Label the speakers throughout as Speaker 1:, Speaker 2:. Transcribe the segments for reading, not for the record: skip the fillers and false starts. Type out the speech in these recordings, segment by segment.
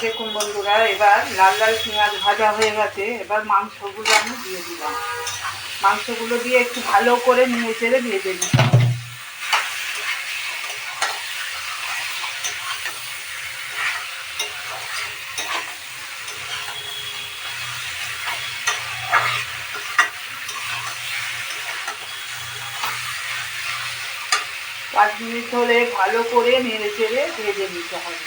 Speaker 1: দেখুন বন্ধুরা, এবার লাল লাল পেঁয়াজ ভাজা হয়ে গেছে। এবার মাংসগুলো আমি দিয়ে দিলাম। মাংসগুলো দিয়ে একটু ভালো করে নেড়ে চেড়ে ভেজে দিতে হবে। পাঁচ মিনিট ধরে ভালো করে নেড়ে চেড়ে ভেজে নিতে হবে।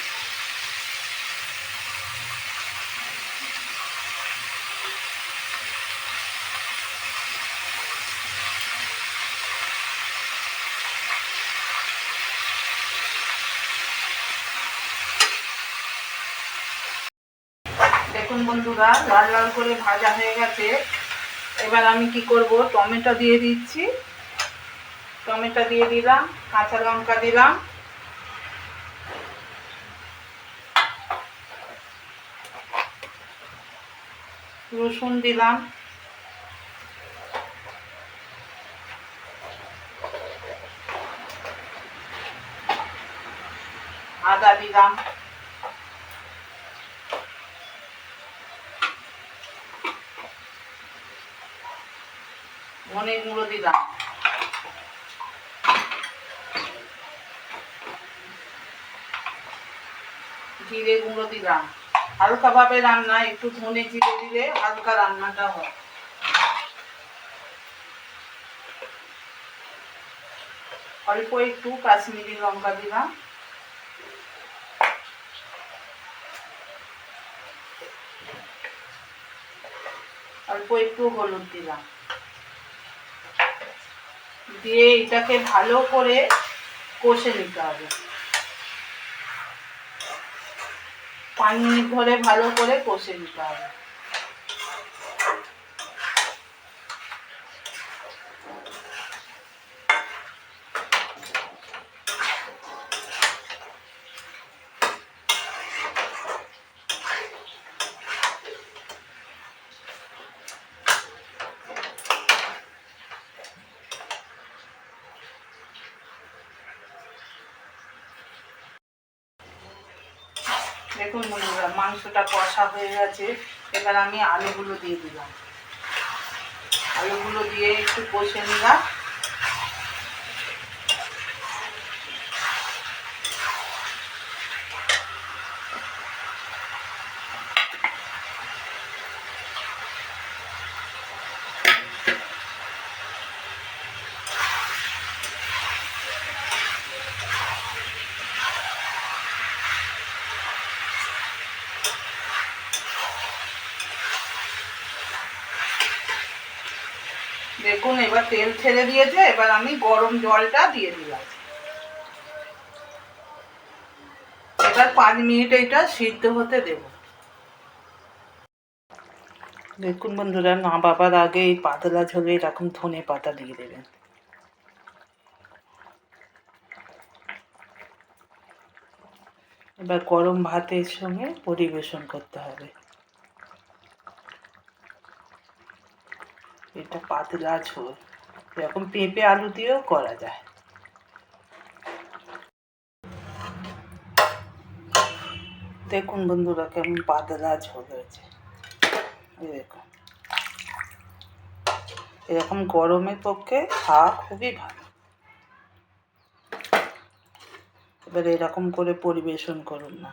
Speaker 1: দেখুন বন্ধুরা, লাল লাল করে ভাজা হয়ে গেছে। এবার আমি কি করব, টমেটো দিয়ে দিচ্ছি। টমেটো দিয়ে দিলাম, কাঁচা লঙ্কা দিলাম, রসুন দিলাম, আদা দিলাম, ধনে গুঁড়ো দিলাম, জিরে গুঁড়ো দিলাম। হালকা ভাবে রান্না, একটু ধনে জিরে দিলে হালকা রান্নাটা হয়। অল্প একটু কাশ্মীরি লঙ্কা দিলাম, অল্প একটু হলুদ দিলাম। দিয়ে এটাকে ভালো করে কষে নিতে হবে। 5 মিনিট ধরে ভালো করে কষে নিতে হবে। দেখুন বন্ধুরা, মাংসটা কষা হয়ে গেছে। এবার আমি আলুগুলো দিয়ে দিলাম। আলুগুলো দিয়ে একটু কষে নিলাম। দেখুন এবার তেল ছেড়ে দিয়েছে। এবার আমি গরম জলটা দিয়ে দিলাম। এবার 5 মিনিট এটা সিদ্ধ হতে দেব। দেখুন বন্ধুরা, নামাবার আগে এই পাতলা ঝোলে এরকম ধনে পাতা দিয়ে দেবেন। এবার গরম ভাতের সঙ্গে পরিবেশন করতে হবে। এটা পাতলা ঝোল, এরকম পেঁপে আলু দিয়েও করা যায়। দেখুন বন্ধুরা, কেমন পাতলা ঝোল হয়েছে। দেখুন, এরকম গরমের পক্ষে খাওয়া খুবই ভালো। এবার এরকম করে পরিবেশন করুন না।